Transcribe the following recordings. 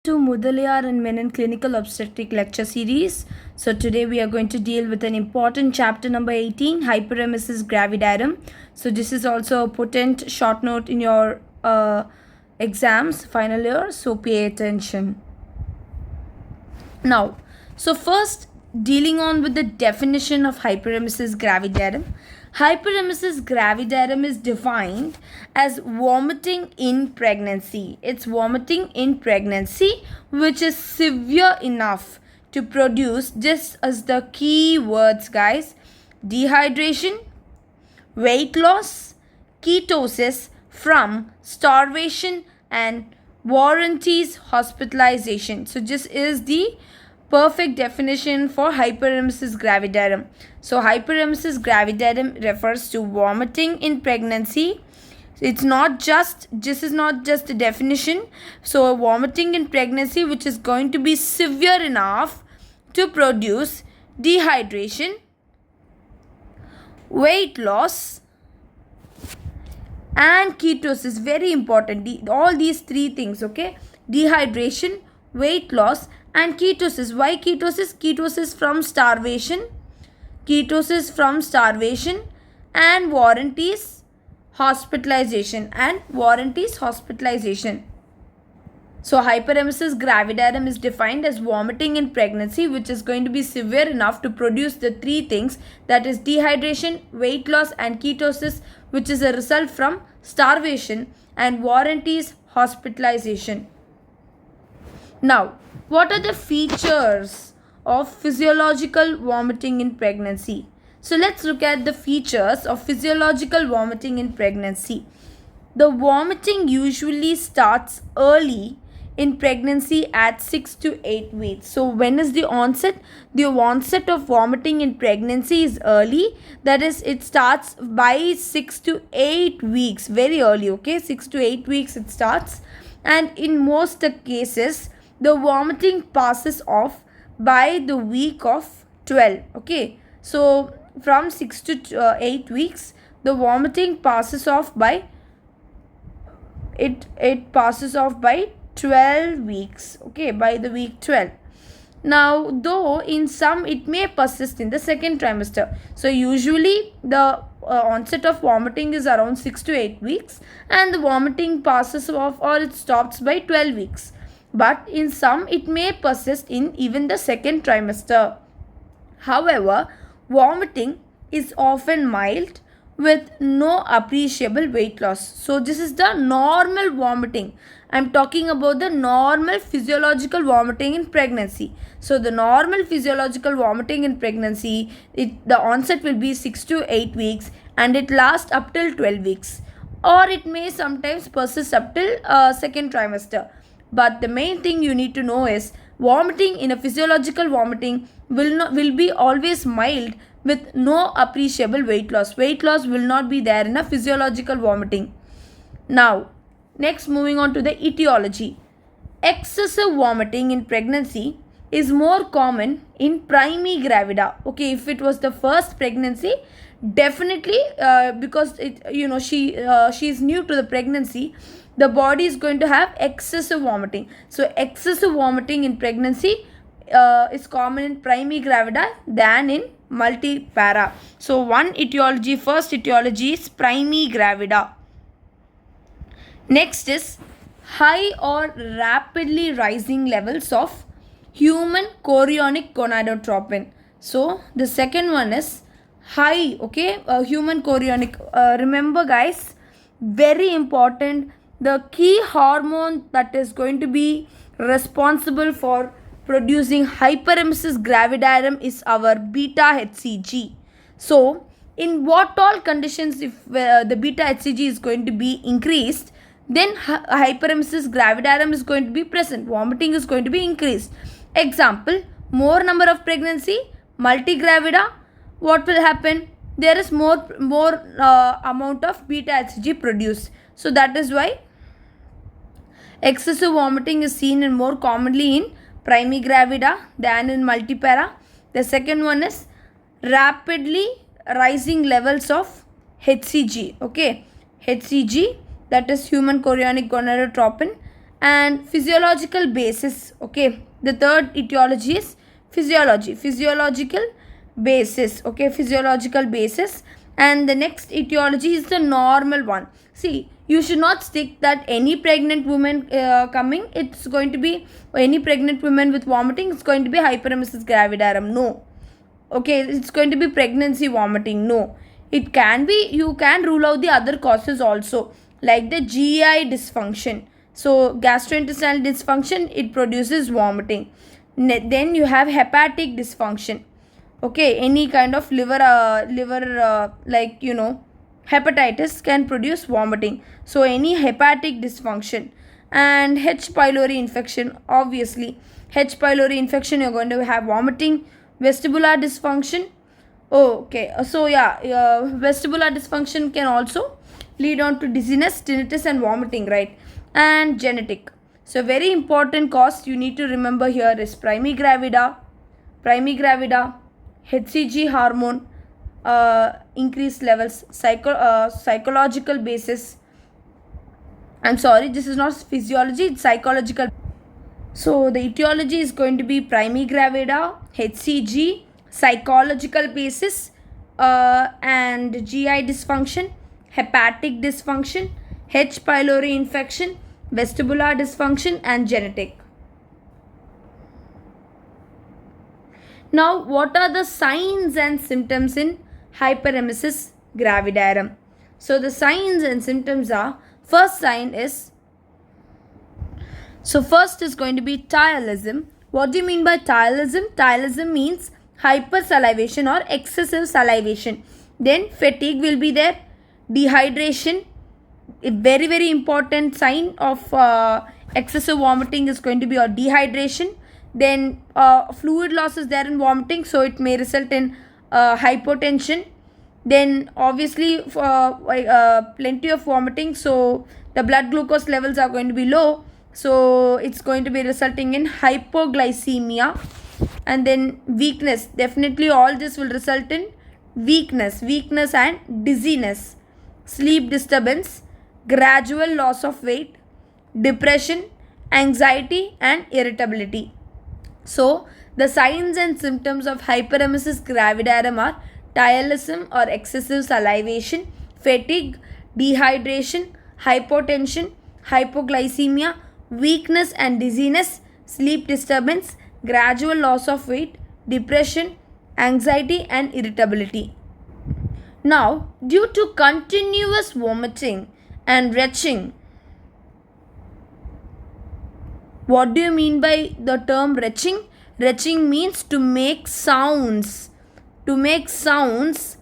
To Mudaliar and Menon Clinical Obstetric Lecture Series. So today we are going to deal with an important chapter number 18, Hyperemesis gravidarum. So this is also a potent short note in your exams final year, so pay attention. Now, so first dealing on with the definition of hyperemesis gravidarum. Hyperemesis gravidarum is defined as vomiting in pregnancy. It's vomiting in pregnancy which is severe enough to produce, just as the key words guys, dehydration, weight loss, ketosis from starvation, and warranties hospitalization. So this is the perfect definition for hyperemesis gravidarum. So hyperemesis gravidarum refers to vomiting in pregnancy. This is not just a definition. So vomiting in pregnancy which is going to be severe enough to produce dehydration, weight loss, and ketosis. Very important, all these three things. Okay, dehydration, weight loss, and ketosis. Why ketosis? Ketosis from starvation, and warranties hospitalization, So hyperemesis gravidarum is defined as vomiting in pregnancy which is going to be severe enough to produce the three things, that is dehydration, weight loss, and ketosis, which is a result from starvation, and warranties hospitalization. Now, what are the features of physiological vomiting in pregnancy? So let's look at the features of physiological vomiting in pregnancy. The vomiting usually starts early in pregnancy at 6 to 8 weeks. So when is the onset? The onset of vomiting in pregnancy is early. That is, it starts by 6 to 8 weeks. Very early, okay? 6 to 8 weeks it starts. And in most cases, the vomiting passes off by the week of 12. Okay? So from 6 to 8 weeks, the vomiting passes off by it passes off by 12 weeks. Okay, by the week 12. Now, though in some it may persist in the second trimester. So usually the onset of vomiting is around 6 to 8 weeks, and the vomiting passes off or it stops by 12 weeks. But in some it may persist in even the second trimester. However, vomiting is often mild with no appreciable weight loss. So this is the normal vomiting. I'm talking about the normal physiological vomiting in pregnancy. So the normal physiological vomiting in pregnancy, the onset will be 6 to 8 weeks and it lasts up till 12 weeks. Or it may sometimes persist up till second trimester. But the main thing you need to know is vomiting in a physiological vomiting will be always mild with no appreciable weight loss. Weight loss will not be there in a physiological vomiting. Now, next moving on to the etiology. Excessive vomiting in pregnancy is more common in primi gravida. Okay, if it was the first pregnancy, definitely because she is new to the pregnancy, the body is going to have excessive vomiting. So excessive vomiting in pregnancy is common in primi gravida than in multipara. So first etiology is primi gravida. Next is high or rapidly rising levels of human chorionic gonadotropin. So the second one is high, okay, human chorionic. Remember guys, very important, the key hormone that is going to be responsible for producing hyperemesis gravidarum is our beta HCG. So in what all conditions, if the beta HCG is going to be increased, then hyperemesis gravidarum is going to be present. Vomiting is going to be increased. Example, more number of pregnancy, multigravida, what will happen? There is more amount of beta HCG produced. So that is why excessive vomiting is seen in more commonly in primi gravida than in multipara. The second one is rapidly rising levels of HCG. Okay, HCG, that is human chorionic gonadotropin, and physiological basis. Okay, the third etiology is physiological basis. Okay, physiological basis. And the next etiology is the normal one. See, you should not stick that any pregnant woman coming, it's going to be any pregnant woman with vomiting, it's going to be hyperemesis gravidarum. No. Okay, it's going to be pregnancy vomiting. No, it can be, you can rule out the other causes also, like the GI dysfunction. So gastrointestinal dysfunction, it produces vomiting. Then you have hepatic dysfunction. Okay, any kind of liver like hepatitis can produce vomiting. So any hepatic dysfunction. And H pylori infection, obviously H pylori infection, you're going to have vomiting. Vestibular dysfunction, okay, so yeah, vestibular dysfunction can also lead on to dizziness, tinnitus and vomiting, right? And genetic. So very important cause you need to remember here is primigravida, HCG hormone, increased levels, psychological basis. I'm sorry, this is not physiology, it's psychological. So the etiology is going to be primigravida, HCG, psychological basis, and GI dysfunction, hepatic dysfunction, H. pylori infection, vestibular dysfunction and genetic. Now, what are the signs and symptoms in hyperemesis gravidarum? So the signs and symptoms are, first sign is, so first is going to be ptyalism. What do you mean by ptyalism? Ptyalism means hypersalivation or excessive salivation. Then fatigue will be there, dehydration, a very very important sign of excessive vomiting is going to be your dehydration. Then fluid loss is there in vomiting, so it may result in hypotension. Then obviously plenty of vomiting, so the blood glucose levels are going to be low, so it's going to be resulting in hypoglycemia. And then weakness, definitely all this will result in weakness and dizziness, sleep disturbance, gradual loss of weight, depression, anxiety and irritability. So the signs and symptoms of hyperemesis gravidarum are ptyalism or excessive salivation, fatigue, dehydration, hypotension, hypoglycemia, weakness and dizziness, sleep disturbance, gradual loss of weight, depression, anxiety and irritability. Now, due to continuous vomiting and retching, what do you mean by the term retching? Retching means to make sounds. To make sounds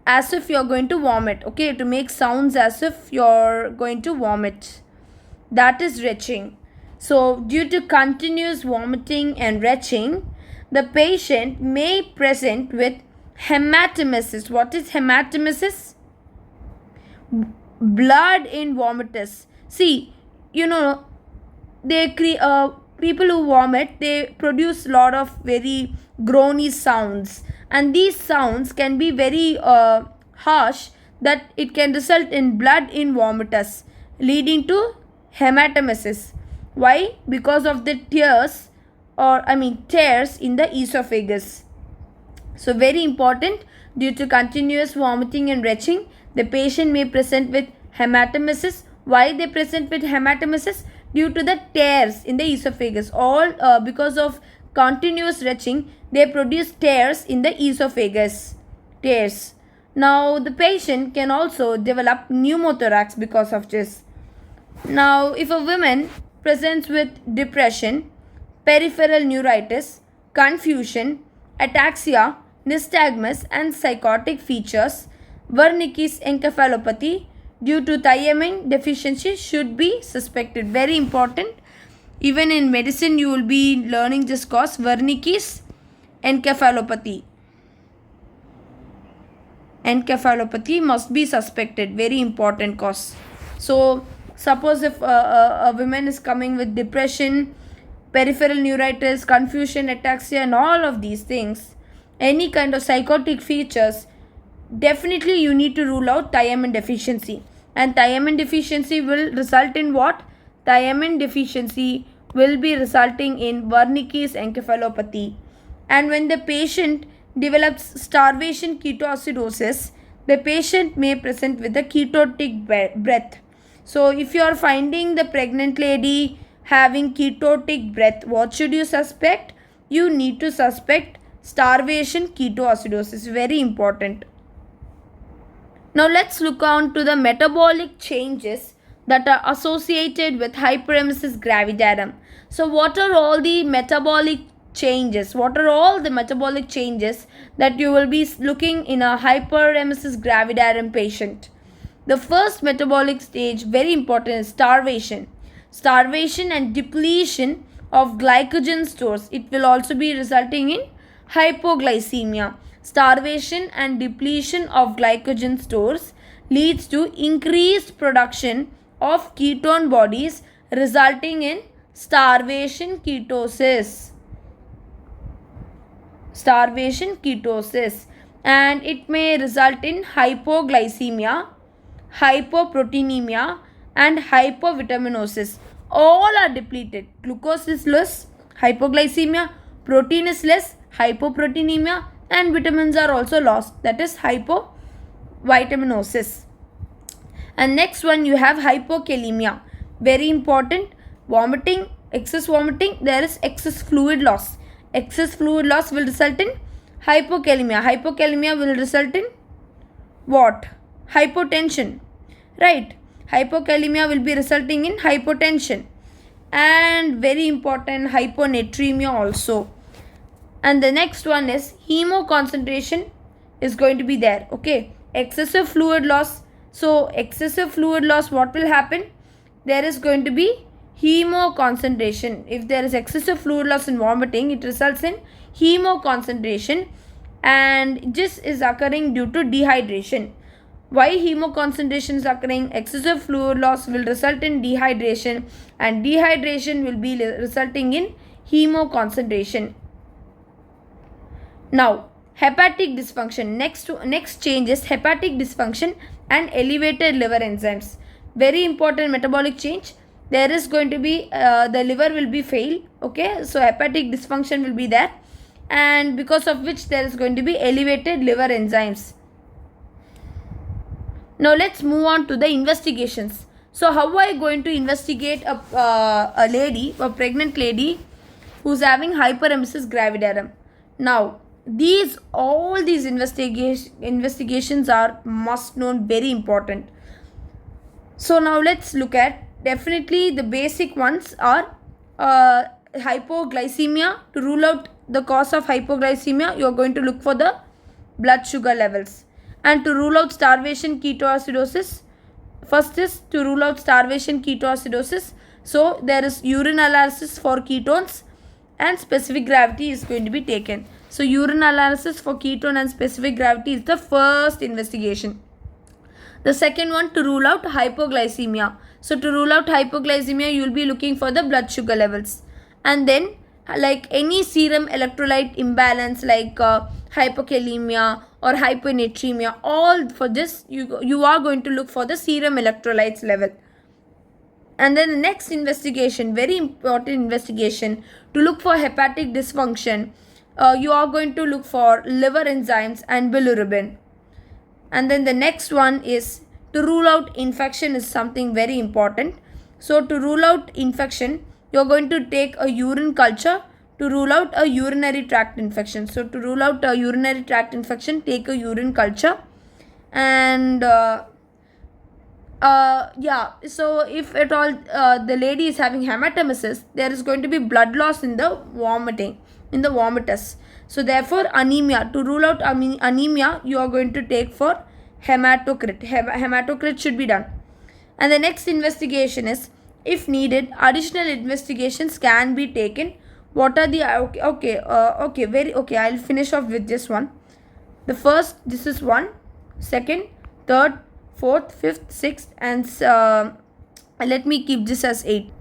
as if you're going to vomit. Okay, to make sounds as if you're going to vomit. That is retching. So, due to continuous vomiting and retching, the patient may present with hematemesis. What is hematemesis? Blood in vomitus. See, they people who vomit, they produce lot of very groany sounds, and these sounds can be very harsh, that it can result in blood in vomitus, leading to hematemesis. Why? Because of the tears in the esophagus. So very important, due to continuous vomiting and retching, the patient may present with hematemesis. Why they present with hematemesis? Due to the tears in the esophagus. All because of continuous retching, they produce tears in the esophagus. Tears. Now the patient can also develop pneumothorax because of this. Now if a woman presents with depression, peripheral neuritis, confusion, ataxia, nystagmus and psychotic features, Wernicke's encephalopathy due to thiamine deficiency should be suspected. Very important. Even in medicine you will be learning this cause, Wernicke's encephalopathy. Encephalopathy must be suspected. Very important cause. So suppose if a woman is coming with depression, peripheral neuritis, confusion, ataxia and all of these things, any kind of psychotic features, definitely you need to rule out thiamine deficiency. And thiamine deficiency will result in what? thiamine deficiency will be resulting in Wernicke's encephalopathy. And when the patient develops starvation ketoacidosis, the patient may present with a ketotic breath. So if you are finding the pregnant lady having ketotic breath, what should you suspect? You need to suspect starvation ketoacidosis. Very important. Now let's look on to the metabolic changes that are associated with hyperemesis gravidarum. So what are all the metabolic changes? What are all the metabolic changes that you will be looking in a hyperemesis gravidarum patient? The first metabolic stage, very important, is starvation. Starvation and depletion of glycogen stores. It will also be resulting in hypoglycemia. Starvation and depletion of glycogen stores leads to increased production of ketone bodies, resulting in starvation ketosis. Starvation ketosis, and it may result in hypoglycemia, hypoproteinemia, and hypovitaminosis. All are depleted. Glucose is less, hypoglycemia, protein is less, hypoproteinemia, and vitamins are also lost, that is hypovitaminosis. And next one, you have hypokalemia. Very important. Vomiting, excess vomiting, there is excess fluid loss. Excess fluid loss will result in hypokalemia. Hypokalemia will result in what? Hypotension, right? Hypokalemia will be resulting in hypotension. And very important, hyponatremia also. And the next one is hemoconcentration is going to be there. Okay, excessive fluid loss. So excessive fluid loss, what will happen? There is going to be hemoconcentration. If there is excessive fluid loss in vomiting, it results in hemoconcentration, and this is occurring due to dehydration. Why hemoconcentration is occurring? Excessive fluid loss will result in dehydration, and dehydration will be resulting in hemoconcentration. Now, hepatic dysfunction. Next change is hepatic dysfunction and elevated liver enzymes. Very important metabolic change. There is going to be the liver will be failed. Okay, so hepatic dysfunction will be there, and because of which there is going to be elevated liver enzymes. Now let's move on to the investigations. So how are I going to investigate a pregnant lady who's having hyperemesis gravidarum? Now all these investigations are must known, very important. So now let's look at, definitely the basic ones are hypoglycemia. To rule out the cause of hypoglycemia, you are going to look for the blood sugar levels. And to rule out starvation ketoacidosis, first is to rule out starvation ketoacidosis. So there is urine analysis for ketones and specific gravity is going to be taken. So urine analysis for ketone and specific gravity is the first investigation. The second one, to rule out hypoglycemia. So to rule out hypoglycemia, you will be looking for the blood sugar levels. And then like any serum electrolyte imbalance like hypokalemia or hyponatremia, all for this you are going to look for the serum electrolytes level. And then the next investigation, very important investigation, to look for hepatic dysfunction, you are going to look for liver enzymes and bilirubin. And then the next one is to rule out infection is something very important. So to rule out infection, you are going to take a urine culture to rule out a urinary tract infection. So to rule out a urinary tract infection, take a urine culture. And so if at all the lady is having hematemesis, there is going to be blood loss in the vomiting, in the vomitus. So therefore anemia, to rule out anemia, you are going to take for hematocrit. Hematocrit should be done. And the next investigation is, if needed, additional investigations can be taken. What are the I'll finish off with this one. The first, this is 1, 2nd, 3rd, 4th, 5th, 6th, and let me keep this as 8.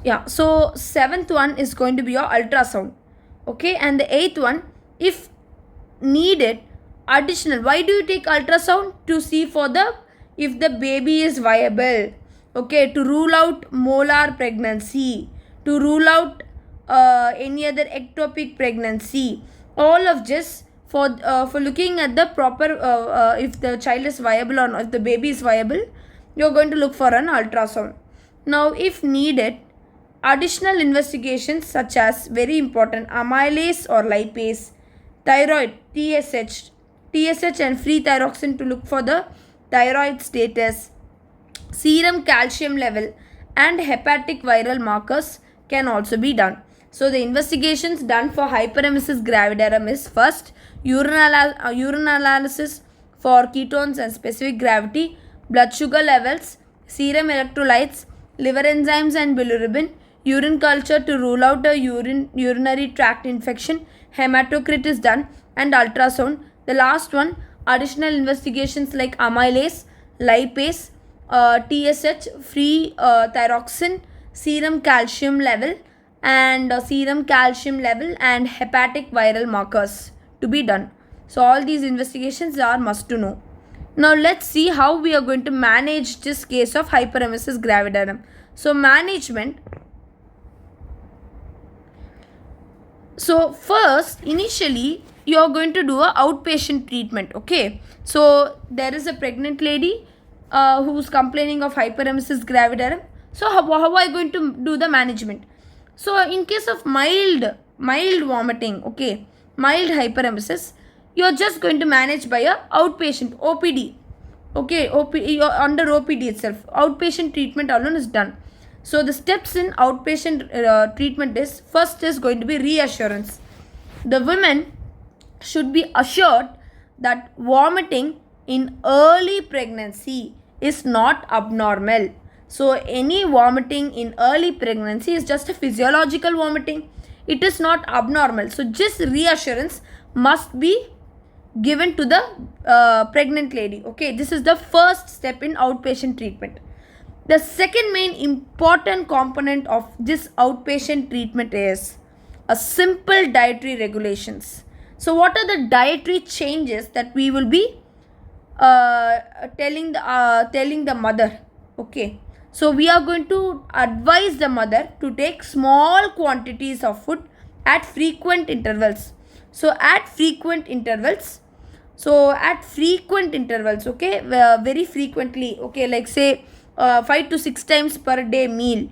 Yeah, so 7th one is going to be your ultrasound. Okay, and the 8th one, if needed, additional. Why do you take ultrasound? To see for the if the baby is viable. okay, to rule out molar pregnancy, to rule out any other ectopic pregnancy. All of this for looking at the proper if the child is viable or not, if the baby is viable, you're going to look for an ultrasound. Now, if needed, additional investigations such as, very important, amylase or lipase, thyroid, TSH and free thyroxine to look for the thyroid status, serum calcium level and hepatic viral markers can also be done. So the investigations done for hyperemesis gravidarum is, first, urine analysis for ketones and specific gravity, blood sugar levels, serum electrolytes, liver enzymes and bilirubin, urine culture to rule out a urinary tract infection, hematocrit is done, and ultrasound. The last one, additional investigations like amylase, lipase, TSH, free thyroxine, serum calcium level and hepatic viral markers to be done. So all these investigations are must to know. Now let's see how we are going to manage this case of hyperemesis gravidarum. So management. So first, initially you are going to do a outpatient treatment. Okay, so there is a pregnant lady who's complaining of hyperemesis gravidarum. So how are you going to do the management? So in case of mild vomiting, okay, mild hyperemesis, you are just going to manage by a outpatient OPD. Okay, under OPD itself, outpatient treatment alone is done. So the steps in outpatient treatment is, first is going to be reassurance. The women should be assured that vomiting in early pregnancy is not abnormal. So any vomiting in early pregnancy is just a physiological vomiting. It is not abnormal. So this reassurance must be given to the pregnant lady. Okay, this is the first step in outpatient treatment. The second main important component of this outpatient treatment is a simple dietary regulations. So what are the dietary changes that we will be telling the mother? Okay, so we are going to advise the mother to take small quantities of food at frequent intervals. So at frequent intervals, okay, very frequently, okay, like say 5 to 6 times per day meal,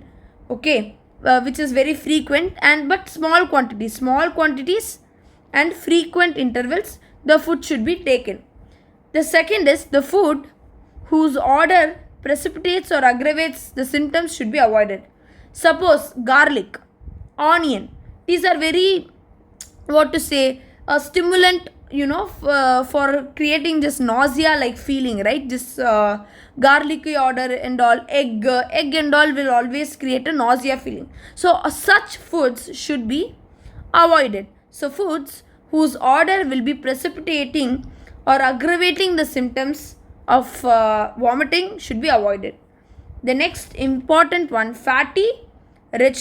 okay, which is very frequent, and but small quantities and frequent intervals the food should be taken. The second is, the food whose odor precipitates or aggravates the symptoms should be avoided. Suppose garlic, onion, these are very, what to say, a stimulant, for creating this nausea like feeling, right? This garlicky odor and all, egg and all will always create a nausea feeling. So such foods should be avoided. So foods whose odor will be precipitating or aggravating the symptoms of vomiting should be avoided. The next important one, fatty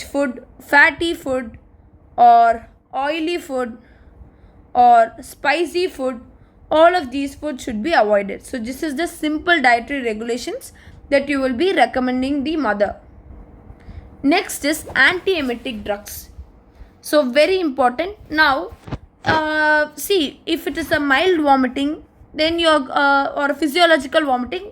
food or oily food or spicy food, all of these foods should be avoided. So this is the simple dietary regulations that you will be recommending the mother. Next is antiemetic drugs. So very important. Now see, if it is a mild vomiting, then your or a physiological vomiting,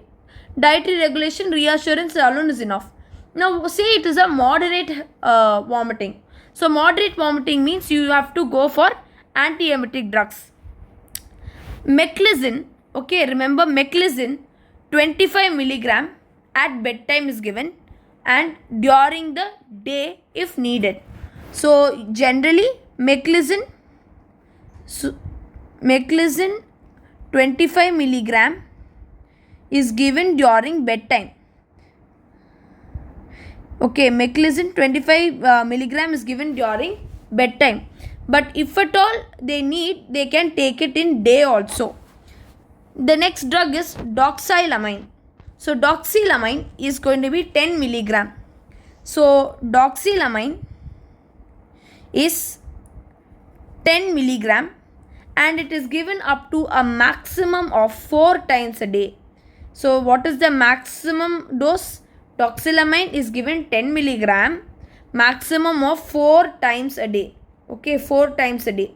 dietary regulation reassurance alone is enough. Now say it is a moderate vomiting. So moderate vomiting means you have to go for antiemetic drugs. Meclizine, okay, remember meclizine 25 milligram at bedtime is given and during the day if needed. So generally meclizine 25 milligram is given during bedtime. Okay, meclizine 25 milligram is given during bedtime. But if at all they need, they can take it in day also. The next drug is doxylamine. So doxylamine is going to be 10 milligram. So doxylamine is 10 milligram and it is given up to a maximum of 4 times a day. So what is the maximum dose? Doxylamine is given 10 milligram, maximum of 4 times a day. Okay, 4 times a day.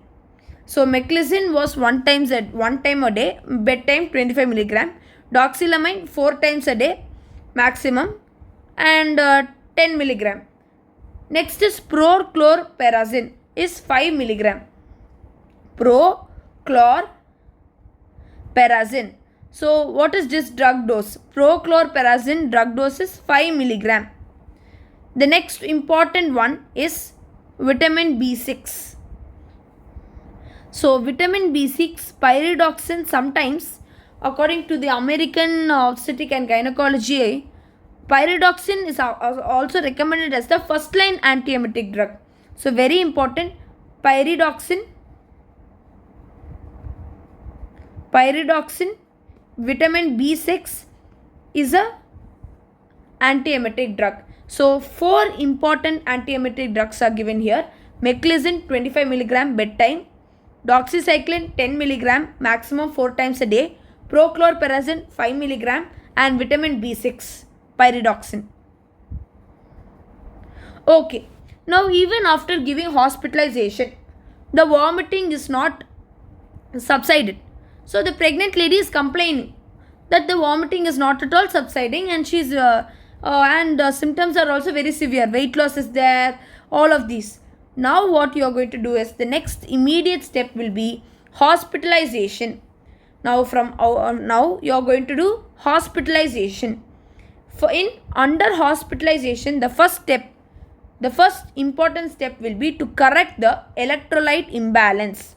So meclizine was one time a day, bedtime 25 milligram. Doxylamine 4 times a day, maximum, and 10 milligram. Next is prochlorperazine is 5 milligram. Prochlorperazine. So what is this drug dose? Prochlorperazine drug dose is 5 milligram. The next important one is vitamin B6. So vitamin B6 pyridoxine, sometimes according to the American Obstetric and Gynecology, pyridoxine is also recommended as the first line antiemetic drug. So very important, pyridoxine, vitamin B6 is a antiemetic drug. So 4 important antiemetic drugs are given here. Meclizine 25 milligram bedtime, doxycycline 10 milligram, maximum 4 times a day, prochlorperazine 5 milligram, and vitamin B6 pyridoxine. Okay, now even after giving hospitalization, the vomiting is not subsided. So the pregnant lady is complaining that the vomiting is not at all subsiding, and she's symptoms are also very severe. Weight loss is there, all of these. Now what you are going to do is, the next immediate step will be hospitalization. Now now you are going to do hospitalization. Under hospitalization, the first important step will be to correct the electrolyte imbalance,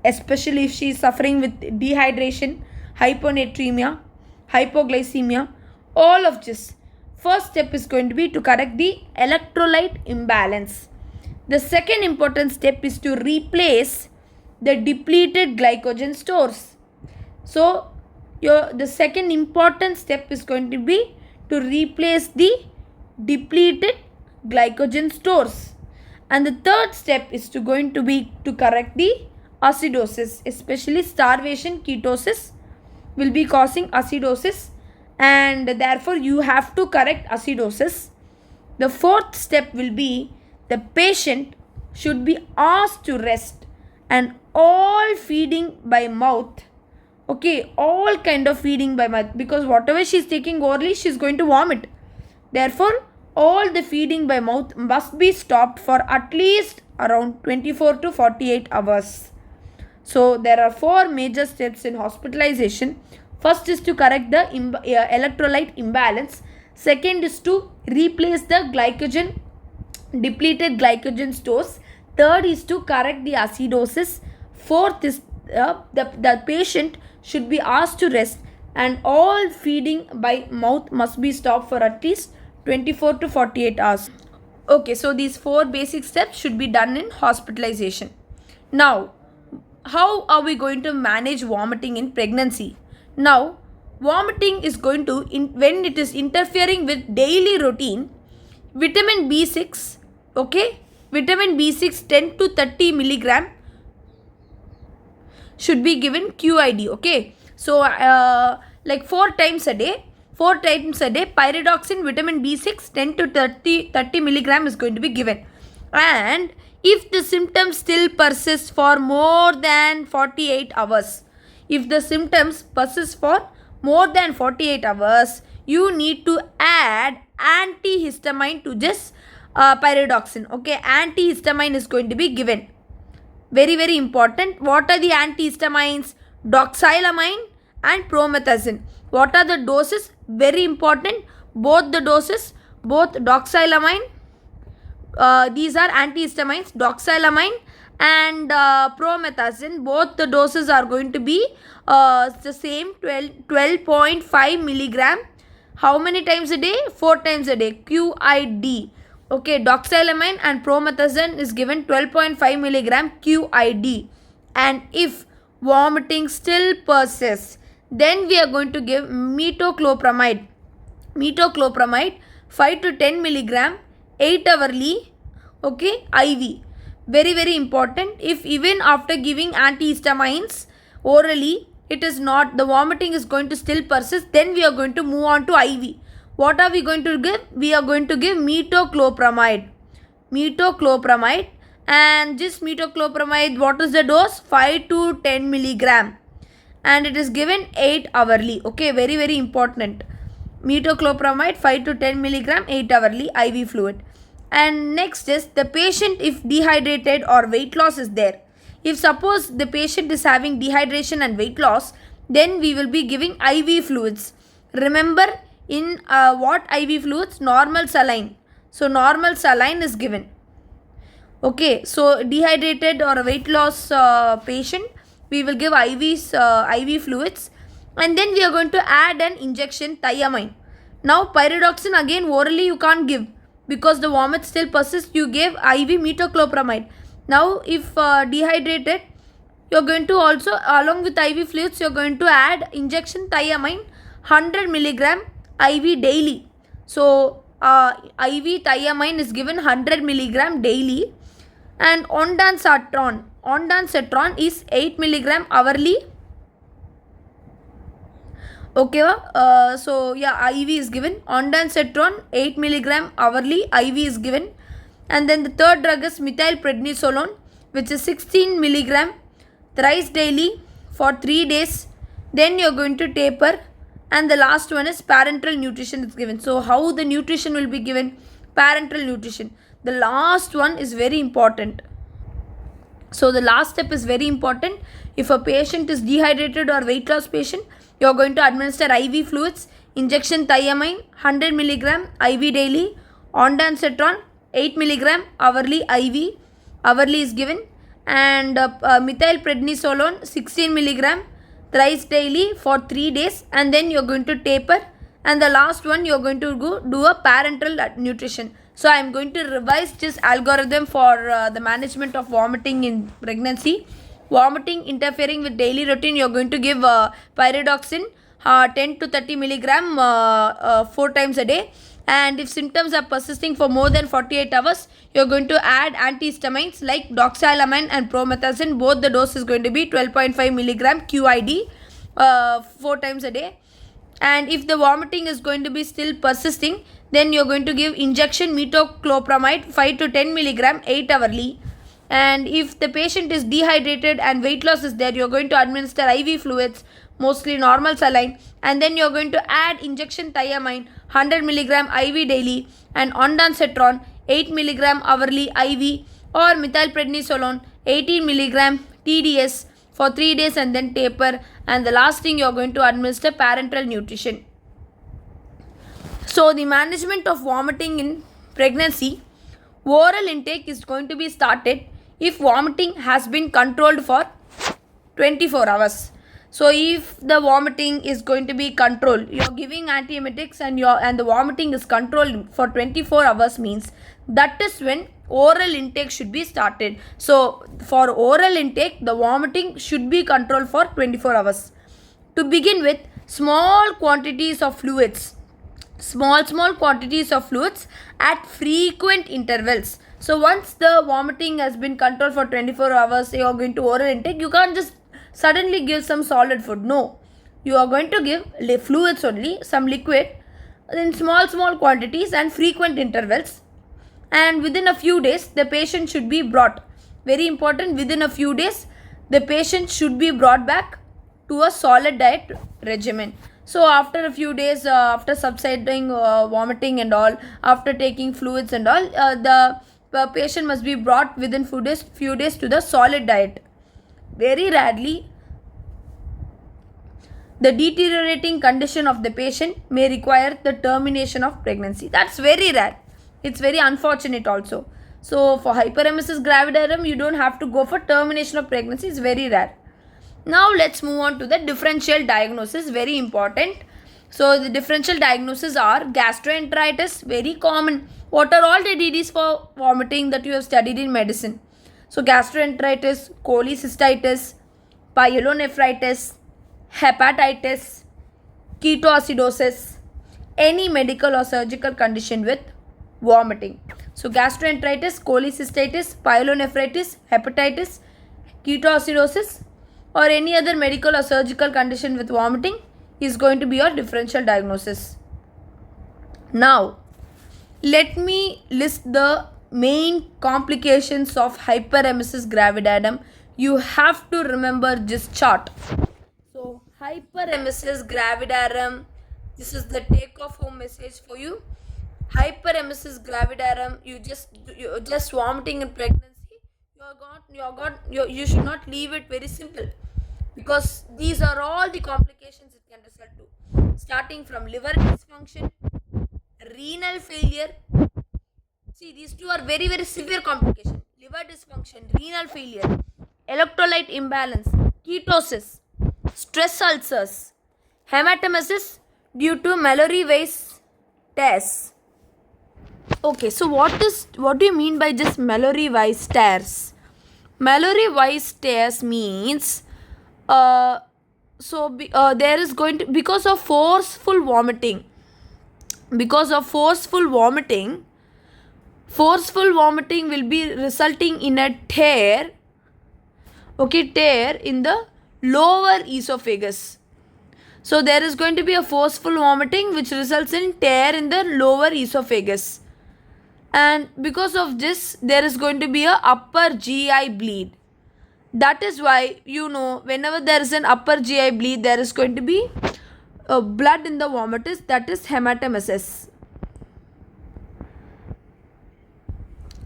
especially if she is suffering with dehydration, hyponatremia, hypoglycemia, all of this. First step is going to be to correct the electrolyte imbalance. The second important step is to replace the depleted glycogen stores. So the second important step is going to be to replace the depleted glycogen stores. And the third step is going to be to correct the acidosis, especially starvation ketosis will be causing acidosis, and therefore you have to correct acidosis. The fourth step will be the patient should be asked to rest, and all feeding by mouth, okay, all kind of feeding by mouth, because whatever she is taking orally, she is going to vomit. Therefore all the feeding by mouth must be stopped for at least around 24 to 48 hours. So there are 4 major steps in hospitalization. First is to correct the electrolyte imbalance. Second is to replace the depleted glycogen stores. Third is to correct the acidosis. Fourth is the patient should be asked to rest, and all feeding by mouth must be stopped for at least 24 to 48 hours. Okay, so these 4 basic steps should be done in hospitalization. Now, how are we going to manage vomiting in pregnancy? Now, vomiting is going to, when it is interfering with daily routine, vitamin B6, okay, vitamin B6 10 to 30 milligram should be given QID, okay. So, like 4 times a day, pyridoxine, vitamin B6 10 to 30 milligram is going to be given. And if the symptoms still persist for more than 48 hours, you need to add antihistamine to this pyridoxine, okay. Antihistamine is going to be given. Very, very important. What are the antihistamines? Doxylamine and promethazine. What are the doses? Very important. Both the doses, both doxylamine, these are antihistamines, doxylamine and promethazine, both the doses are going to be the same, 12.5 milligram. How many times a day? 4 times a day, QID. Okay, doxylamine and promethazine is given 12.5 milligram QID. And if vomiting still persists, then we are going to give metoclopramide 5 to 10 milligram 8 hourly, okay, IV. Very, very important. If even after giving antihistamines orally, it is not, the vomiting is going to still persist, then we are going to move on to IV. What are we going to give? We are going to give metoclopramide. Metoclopramide. And this metoclopramide, what is the dose? 5 to 10 milligram. And it is given 8 hourly. Okay, very, very important. Metoclopramide 5 to 10 milligram 8 hourly IV fluid. And next is the patient if dehydrated or weight loss is there. If suppose the patient is having dehydration and weight loss, then we will be giving IV fluids. Remember, in what IV fluids? Normal saline. So normal saline is given. Okay, so dehydrated or weight loss patient, we will give IV fluids, and then we are going to add an injection thiamine. Now pyridoxine again orally you can't give because the vomit still persists. You gave IV metoclopramide. Now if dehydrated, you are going to also, along with IV fluids, you are going to add injection thiamine 100 milligram IV daily. So IV thiamine is given 100 milligram daily. And ondansetron is 8 milligram hourly. Okay, so yeah, IV is given. Ondansetron 8 milligram hourly IV is given. And then the third drug is methylprednisolone, which is 16 milligram thrice daily for 3 days. Then you are going to taper. And the last one is parenteral nutrition is given. So how the nutrition will be given? Parenteral nutrition. The last one is very important. So the last step is very important. If a patient is dehydrated or weight loss patient, you are going to administer IV fluids, injection thiamine 100 milligram IV daily, ondansetron 8 milligram hourly IV, hourly is given, and methylprednisolone 16 milligram thrice daily for 3 days, and then you are going to taper. And the last one, you are going to do a parenteral nutrition. So I am going to revise this algorithm for the management of vomiting in pregnancy. Vomiting interfering with daily routine, you are going to give pyridoxine 10 to 30 milligram 4 times a day. And if symptoms are persisting for more than 48 hours, you are going to add antihistamines like doxylamine and promethazine. Both the dose is going to be 12.5 milligram QID 4 times a day. And if the vomiting is going to be still persisting, then you are going to give injection metoclopramide 5 to 10 milligram 8 hourly. And if the patient is dehydrated and weight loss is there, you are going to administer IV fluids, mostly normal saline, and then you are going to add injection thiamine 100 milligram IV daily, and ondansetron 8 milligram hourly IV, or methylprednisolone 18 milligram TDS for 3 days and then taper. And the last thing, you are going to administer parenteral nutrition. So the management of vomiting in pregnancy, oral intake is going to be started if vomiting has been controlled for 24 hours. So if the vomiting is going to be controlled, you are giving antiemetics and the vomiting is controlled for 24 hours, means that is when oral intake should be started. So for oral intake, the vomiting should be controlled for 24 hours. To begin with, small quantities of fluids at frequent intervals. So once the vomiting has been controlled for 24 hours, you are going to oral intake. You can't just suddenly give some solid food. No, you are going to give fluids only, some liquid in small quantities and frequent intervals. And within a few days, the patient should be brought. Very important, within a few days, the patient should be brought back to a solid diet regimen. So after a few days, after subsiding vomiting and all, after taking fluids and all, the patient must be brought within few days to the solid diet. Very rarely, the deteriorating condition of the patient may require the termination of pregnancy. That's very rare. It's very unfortunate also. So for hyperemesis gravidarum, you don't have to go for termination of pregnancy. It's very rare. Now let's move on to the differential diagnosis. Very important. So the differential diagnosis are gastroenteritis, very common. What are all the DDs for vomiting that you have studied in medicine? So gastroenteritis, cholecystitis, pyelonephritis, hepatitis, ketoacidosis, any medical or surgical condition with vomiting. So gastroenteritis, cholecystitis, pyelonephritis, hepatitis, ketoacidosis, or any other medical or surgical condition with vomiting is going to be your differential diagnosis. Now, let me list the main complications of hyperemesis gravidarum. You have to remember this chart. So, hyperemesis gravidarum, this is the take-off home message for you. Hyperemesis gravidarum, you just vomiting in pregnancy, you should not leave it very simple, because these are all the complications it can result to, starting from liver dysfunction, renal failure. See, these two are very, very severe complications. Liver dysfunction, renal failure, electrolyte imbalance, ketosis, stress ulcers, hematemesis due to Mallory Weiss tears. Okay, so what do you mean by this Mallory Weiss tears? Mallory Weiss tears means there is going to, because of forceful vomiting will be resulting in a tear in the lower esophagus. So there is going to be a forceful vomiting which results in tear in the lower esophagus, and because of this there is going to be a upper GI bleed. That is why, whenever there is an upper GI bleed, there is going to be blood in the vomitus, that is hematemesis.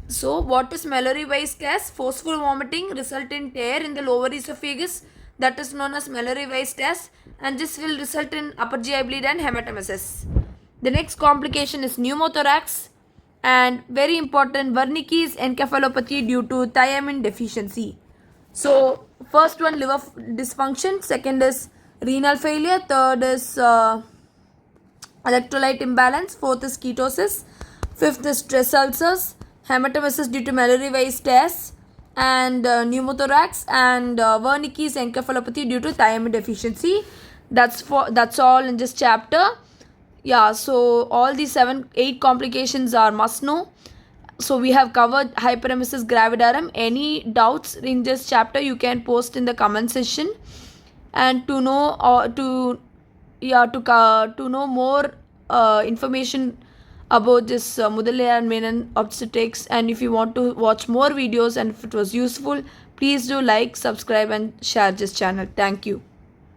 So what is Mallory Weiss tears? Forceful vomiting result in tear in the lower esophagus, that is known as Mallory Weiss tears, and this will result in upper GI bleed and hematemesis. The next complication is pneumothorax, and very important, Wernicke's encephalopathy due to thiamine deficiency. So first one, liver dysfunction, second is renal failure, third is electrolyte imbalance, fourth is ketosis, fifth is stress ulcers, hematemesis due to Mallory Weiss tears, and pneumothorax, and Wernicke's encephalopathy due to thiamine deficiency. That's all in this chapter. Yeah, so all these 8 complications are must know. So we have covered hyperemesis gravidarum. Any doubts in this chapter you can post in the comment section. And to know to know more information about this Mudaliar and Menon obstetrics, and if you want to watch more videos and if it was useful, please do like, subscribe and share this channel. Thank you.